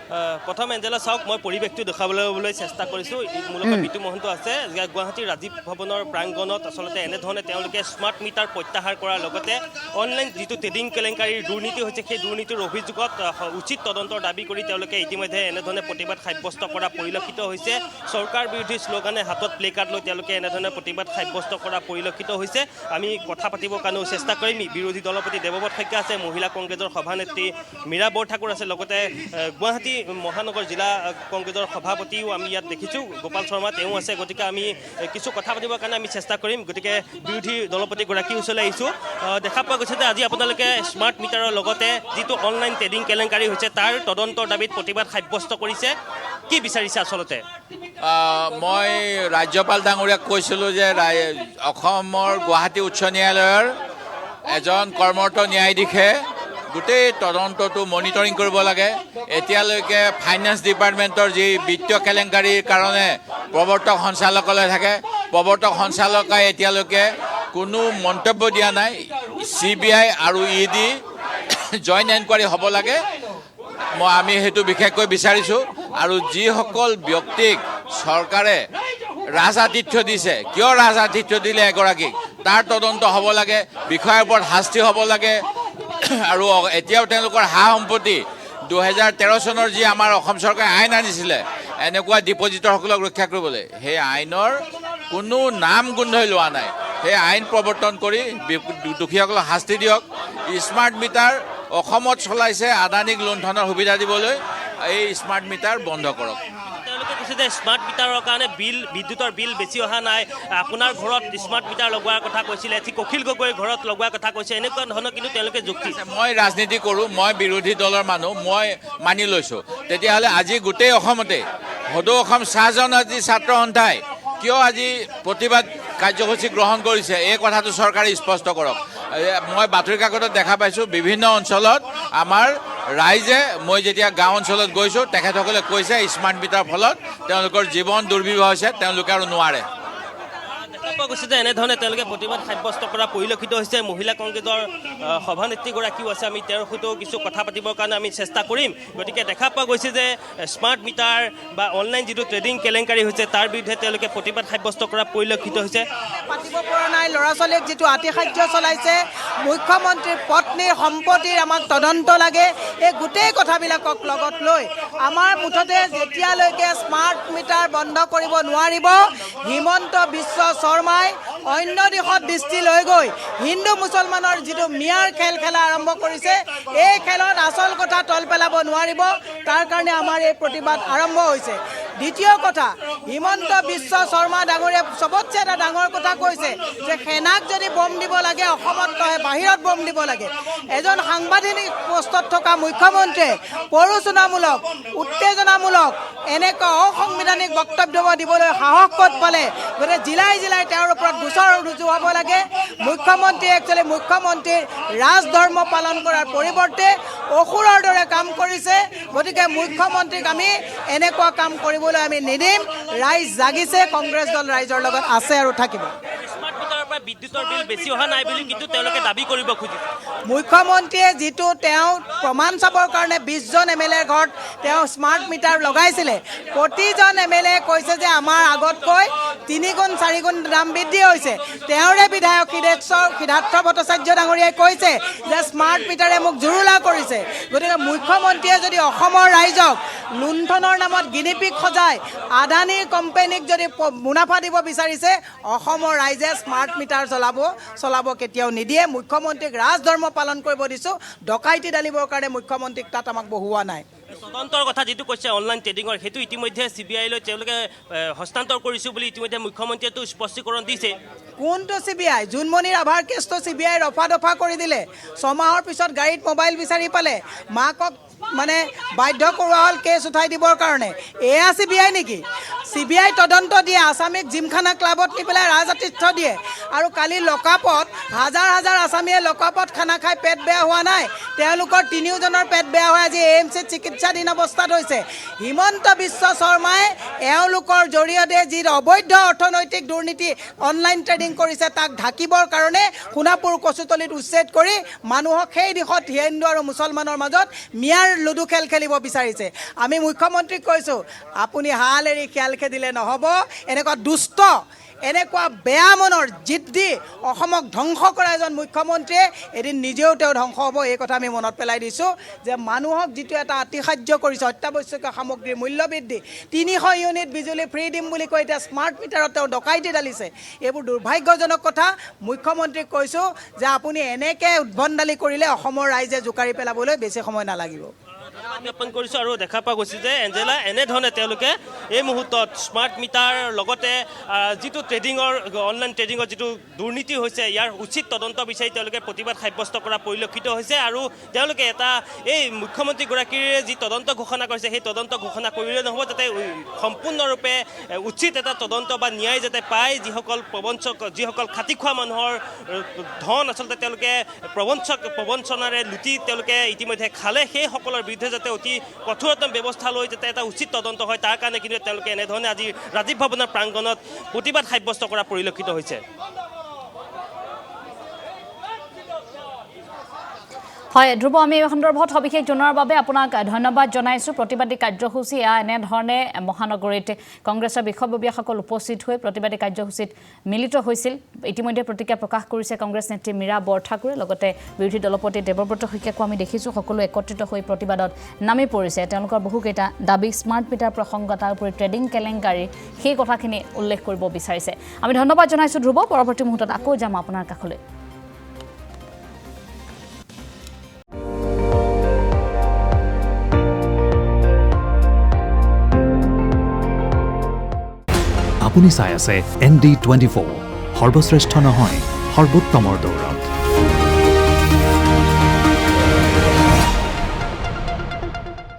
প্ৰথম এঞ্জেলা চাওক মই পৰিৱেশটো দেখাবলৈ চেষ্টা কৰিছোঁ মূলতঃ বিতু মহন্ত আছে গুৱাহাটীৰ ৰাজীৱ ভৱনৰ প্ৰাংগণত আচলতে এনেধৰণে তেওঁলোকে স্মাৰ্ট মিটাৰ প্ৰত্যাহাৰ কৰাৰ লগতে অনলাইন যিটো ট্ৰেডিং কেলেংকাৰীৰ দুৰ্নীতি হৈছে সেই দুৰ্নীতিৰ অভিযোগত উচিত তদন্তৰ দাবী কৰি তেওঁলোকে ইতিমধ্যে এনেধৰণে প্ৰতিবাদ সাব্যস্ত কৰা পৰিলক্ষিত হৈছে চৰকাৰ বিৰোধী শ্লোগানে হাতত প্লে কাৰ্ড লৈ তেওঁলোকে এনেধৰণে প্ৰতিবাদ সাব্যস্ত কৰা পৰিলক্ষিত হৈছে আমি কথা পাতিবৰ কাৰণেও চেষ্টা কৰিম বিৰোধী দলপতি দেৱব্ৰত শইকীয়া আছে মহিলা কংগ্ৰেছৰ সভানেত্ৰী মীৰা বৰঠাকুৰ আছে লগতে গুৱাহাটী মহানগৰ জিলা কংগ্ৰেছৰ সভাপতিও আমি ইয়াত দেখিছোঁ গোপাল শৰ্মা তেওঁ আছে গতিকে আমি কিছু কথা পাতিবৰ কাৰণে আমি চেষ্টা কৰিম গতিকে বিৰোধী দলপতিগৰাকীৰ ওচৰলৈ আহিছোঁ দেখা পোৱা গৈছে যে আজি আপোনালোকে স্মাৰ্ট মিটাৰৰ লগতে যিটো অনলাইন ট্ৰেডিং কেলেংকাৰী হৈছে তাৰ তদন্তৰ দাবীত প্ৰতিবাদ সাব্যস্ত কৰিছে কি বিচাৰিছে আচলতে মই ৰাজ্যপাল ডাঙৰীয়াক কৈছিলোঁ যে অসমৰ গুৱাহাটী উচ্চ ন্যায়ালয়ৰ এজন কৰ্মৰত ন্যায়াধীশে গোটেই তদন্তটো মনিটৰিং কৰিব লাগে এতিয়ালৈকে ফাইনেন্স ডিপাৰ্টমেণ্টৰ যি বিত্তীয় কেলেংকাৰীৰ কাৰণে প্ৰৱৰ্তক সঞ্চালকালয় থাকে প্ৰৱৰ্তক সঞ্চালকালয়ে এতিয়ালৈকে কোনো মন্তব্য দিয়া নাই CBI আৰু ED জইণ্ট এনকুৱাৰী হ'ব লাগে আমি সেইটো বিশেষকৈ বিচাৰিছোঁ আৰু যিসকল ব্যক্তিক চৰকাৰে ৰাজআতিথ্য দিছে কিয় ৰাজআতিথ্য দিলে এগৰাকীক তাৰ তদন্ত হ'ব লাগে বিষয়ৰ ওপৰত শাস্তি হ'ব লাগে আৰু এতিয়াও তেওঁলোকৰ সা সম্পত্তি 2013 চনৰ যি আমাৰ অসম চৰকাৰে আইন আনিছিলে এনেকুৱা ডিপজিটৰসকলক ৰক্ষা কৰিবলৈ সেই আইনৰ কোনো নাম গোন্ধই লোৱা নাই সেই আইন প্ৰৱৰ্তন কৰি দুখীয়াসকলক শাস্তি দিয়ক স্মাৰ্ট মিটাৰ অসমত চলাইছে আদানীক লুণ্ঠনৰ সুবিধা দিবলৈ এই স্মাৰ্ট মিটাৰ বন্ধ কৰক তেওঁলোকে কৈছে যে স্মাৰ্ট মিটাৰৰ কাৰণে বিদ্যুতৰ বিল বেছি অহা নাই আপোনাৰ ঘৰত স্মাৰ্ট মিটাৰ লগোৱাৰ কথা কৈছিলে ঠিক অখিল গগৈৰ ঘৰত লগোৱাৰ কথা কৈছে এনেকুৱা ধৰণৰ কিন্তু তেওঁলোকে যুক্তি মই ৰাজনীতি কৰোঁ মই বিৰোধী দলৰ মানুহ মই মানি লৈছোঁ তেতিয়াহ'লে আজি গোটেই অসমতে সদৌ অসম চাহ জনজাতি ছাত্ৰ সন্থাই কিয় আজি প্ৰতিবাদ কাৰ্যসূচী গ্ৰহণ কৰিছে এই কথাটো চৰকাৰে স্পষ্ট কৰক মই বাতৰি কাকতত দেখা পাইছোঁ বিভিন্ন অঞ্চলত আমাৰ ৰাইজে মই যেতিয়া গাঁও অঞ্চলত গৈছোঁ তেখেতসকলে কৈছে স্মাৰ্ট মিটাৰ ফলত তেওঁলোকৰ জীৱন দুৰ্বিবহ হৈছে তেওঁলোকে আৰু নোৱাৰে দেখা পোৱা গৈছে যে এনেধৰণে তেওঁলোকে প্ৰতিবাদ সাব্যস্ত কৰা পৰিলক্ষিত হৈছে মহিলা কংগ্ৰেছৰ সভানেত্ৰীগৰাকীও আছে আমি তেওঁৰ সৈতেও কিছু কথা পাতিবৰ কাৰণে আমি চেষ্টা কৰিম গতিকে দেখা পোৱা গৈছে যে স্মাৰ্ট মিটাৰ বা অনলাইন যিটো ট্ৰেডিং কেলেংকাৰী হৈছে তাৰ বিৰুদ্ধে তেওঁলোকে প্ৰতিবাদ সাব্যস্ত কৰা পৰিলক্ষিত হৈছে পাতিব পৰা নাই ল'ৰা ছোৱালীক যিটো আতিশায্য চলাইছে মুখ্যমন্ত্ৰীৰ পত্নীৰ সম্পত্তিৰ আমাক তদন্ত লাগে এই গোটেই কথাবিলাকক লগত লৈ আমাৰ মুঠতে যেতিয়ালৈকে স্মাৰ্ট মিটাৰ বন্ধ কৰিব নোৱাৰিব হিমন্ত বিশ্ব শৰ্মাই অন্য দিশত দৃষ্টি লৈ গৈ হিন্দু মুছলমানৰ যিটো মিয়াৰ খেল খেলা আৰম্ভ কৰিছে এই খেলত আচল কথা তল পেলাব নোৱাৰিব তাৰ কাৰণে আমাৰ এই প্ৰতিবাদ আৰম্ভ হৈছে দ্বিতীয় কথা হিমন্ত বিশ্ব শৰ্মা ডাঙৰীয়াই চবতছে এটা ডাঙৰ কথা কৈছে যে সেনাক যদি বম দিব লাগে অসমত নহয় বাহিৰত বম দিব লাগে এজন সাংবাদিক পোষ্টত থকা মুখ্যমন্ত্ৰীয়ে প্ৰৰোচনামূলক উত্তেজনামূলক এনেকুৱা অসাংবিধানিক বক্তব্য দিবলৈ সাহস ক'ত পালে গতিকে জিলাই জিলাই তেওঁৰ ওপৰত গোচৰ ৰুজু হ'ব লাগে মুখ্যমন্ত্ৰীৰ ৰাজধৰ্ম পালন কৰাৰ পৰিৱৰ্তে অসুৰৰ দৰে কাম কৰিছে গতিকে মুখ্যমন্ত্ৰীক আমি এনেকুৱা কাম কৰিবলৈ আমি নিদিম ৰাইজ জাগিছে কংগ্ৰেছ দল ৰাইজৰ লগত আছে আৰু থাকিব বিদ্যুতৰ বিল বেছি অহা নাই বুলি কিন্তু তেওঁলোকে দাবী কৰিব খুজিছে মুখ্যমন্ত্ৰীয়ে যিটো তেওঁ প্ৰমাণ চাবৰ কাৰণে 20 জন MLA ঘৰত তেওঁ স্মাৰ্ট মিটাৰ লগাইছিলে প্ৰতিজন MLA কৈছে যে আমাৰ আগতকৈ 3 গুণ 4 গুণ দাম বৃদ্ধি হৈছে তেওঁৰে বিধায়ক সিদ্ধাৰ্থ ভট্টাচাৰ্য ডাঙৰীয়াই কৈছে যে স্মাৰ্ট মিটাৰে মোক জুৰুলা কৰিছে গতিকে মুখ্যমন্ত্ৰীয়ে যদি অসমৰ ৰাইজক লুণ্ঠনৰ নামত গিনিপিক সজাই আদানী কোম্পানীক যদি মুনাফা দিব বিচাৰিছে অসমৰ ৰাইজে স্মাৰ্ট মিটাৰ চলাব কেতিয়াও নিদিয়ে মুখ্যমন্ত্ৰীক ৰাজধৰ্ম পালন কৰিব দিছোঁ ডকাইতি ডালিবৰ কাৰণে মুখ্যমন্ত্ৰীক তাত আমাক বহোৱা নাই তদন্তৰ কথা যিটো কৈছে অনলাইন ট্ৰেডিঙৰ সেইটো ইতিমধ্যে CBI লৈ তেওঁলোকে হস্তান্তৰ কৰিছোঁ বুলি ইতিমধ্যে মুখ্যমন্ত্ৰীয়েতো স্পষ্টীকৰণ দিছে কোনটো CBI জোনমণি ৰাভাৰ কেছটো CBI ৰফা দফা কৰি দিলে 6 মাহৰ পিছত গাড়ীত মোবাইল বিচাৰি পালে মাকক মানে বাধ্য কৰোৱা হ'ল কেছ উঠাই দিবৰ কাৰণে এয়া CBI নেকি CBI তদন্ত দিয়ে আছামীক জিমখানা ক্লাবত নি পেলাই ৰাজআতিথ্য দিয়ে আৰু কালি লকআপত হাজাৰ হাজাৰ আছামীয়ে লকআপত খানা খাই পেট বেয়া হোৱা নাই তেওঁলোকৰ তিনিওজনৰ পেট বেয়া হৈ আজি AMCত চিকিৎসাধীন অৱস্থাত হৈছে হিমন্ত বিশ্ব শৰ্মাই এওঁলোকৰ জৰিয়তে যি অবৈধ অৰ্থনৈতিক দুৰ্নীতি অনলাইন ট্ৰেডিং কৰিছে তাক ঢাকিবৰ কাৰণে সোণাপুৰ কচুতলিত উচ্ছেদ কৰি মানুহক সেই দিশত হিন্দু আৰু মুছলমানৰ মাজত মিয়াৰ লুডু খেল খেলিব বিচাৰিছে আমি মুখ্যমন্ত্ৰীক কৈছোঁ আপুনি হাল এৰি খেল খেলিলে নহ'ব এনেকুৱা দুষ্ট এনেকুৱা বেয়া মনৰ জিদ্দি অসমক ধ্বংস কৰা এজন মুখ্যমন্ত্ৰীয়ে এদিন নিজেও তেওঁ ধ্বংস হ'ব এই কথা আমি মনত পেলাই দিছোঁ যে মানুহক যিটো এটা আতিশায্য কৰিছে অত্যাৱশ্যকীয় সামগ্ৰীৰ মূল্য বৃদ্ধি 300 ইউনিট বিজুলী ফ্ৰী দিম বুলি কৈ এতিয়া স্মাৰ্ট মিটাৰত তেওঁ ডকাইতি ঢালিছে এইবোৰ দুৰ্ভাগ্যজনক কথা মুখ্যমন্ত্ৰীক কৈছোঁ যে আপুনি এনেকৈ উদ্ভণ্ডালি কৰিলে অসমৰ ৰাইজে জোকাৰি পেলাবলৈ বেছি সময় নালাগিব জ্ঞাপন কৰিছোঁ আৰু দেখা পোৱা গৈছে যে এঞ্জেলা এনেধৰণে তেওঁলোকে এই মুহূৰ্তত স্মাৰ্ট মিটাৰ লগতে যিটো ট্ৰেডিঙৰ অনলাইন ট্ৰেডিঙৰ যিটো দুৰ্নীতি হৈছে ইয়াৰ উচিত তদন্ত বিচাৰি তেওঁলোকে প্ৰতিবাদ সাব্যস্ত কৰা পৰিলক্ষিত হৈছে আৰু তেওঁলোকে এটা এই মুখ্যমন্ত্ৰীগৰাকীৰ যি তদন্ত ঘোষণা কৰিছে সেই তদন্ত ঘোষণা কৰিলে নহ'ব যাতে সম্পূৰ্ণৰূপে উচিত এটা তদন্ত বা ন্যায় যাতে পায় যিসকল খাটি খোৱা মানুহৰ ধন আচলতে তেওঁলোকে প্ৰবঞ্চনাৰে লুটি তেওঁলোকে ইতিমধ্যে খালে সেইসকলৰ বিৰুদ্ধে যাতে অতি কঠোৰতম ব্যৱস্থা লৈ যাতে এটা উচিত তদন্ত হয় তাৰ কাৰণে কিন্তু তেওঁলোকে এনেধৰণে আজি ৰাজীৱ ভৱনৰ প্ৰাংগণত প্ৰতিবাদ সাব্যস্ত কৰা পৰিলক্ষিত হৈছে হয় ধ্ৰুৱ আমি এই সন্দৰ্ভত সবিশেষ জনোৱাৰ বাবে আপোনাক ধন্যবাদ জনাইছোঁ প্ৰতিবাদী কাৰ্যসূচী এনেধৰণে মহানগৰীত কংগ্ৰেছৰ বিষয়ববীয়াসকল উপস্থিত হৈ প্ৰতিবাদী কাৰ্যসূচীত মিলিত হৈছিল ইতিমধ্যে প্ৰতিক্ৰিয়া প্ৰকাশ কৰিছে কংগ্ৰেছ নেত্ৰী মীৰা বৰঠাকুৰে লগতে বিৰোধী দলপতি দেৱব্ৰত শইকীয়াকো আমি দেখিছোঁ সকলো একত্ৰিত হৈ প্ৰতিবাদত নামি পৰিছে তেওঁলোকৰ বহুকেইটা দাবী স্মাৰ্ট মিটাৰ প্ৰসংগ তাৰ উপৰি ট্ৰেডিং কেলেংকাৰী সেই কথাখিনি উল্লেখ কৰিব বিচাৰিছে আমি ধন্যবাদ জনাইছোঁ ধ্ৰুৱ পৰৱৰ্তী মুহূৰ্তত আকৌ যাম আপোনাৰ কাষলৈ আপুনি চাই আছে ND24 সৰ্বশ্ৰেষ্ঠ নহয় সৰ্বোত্তমৰ দৌৰা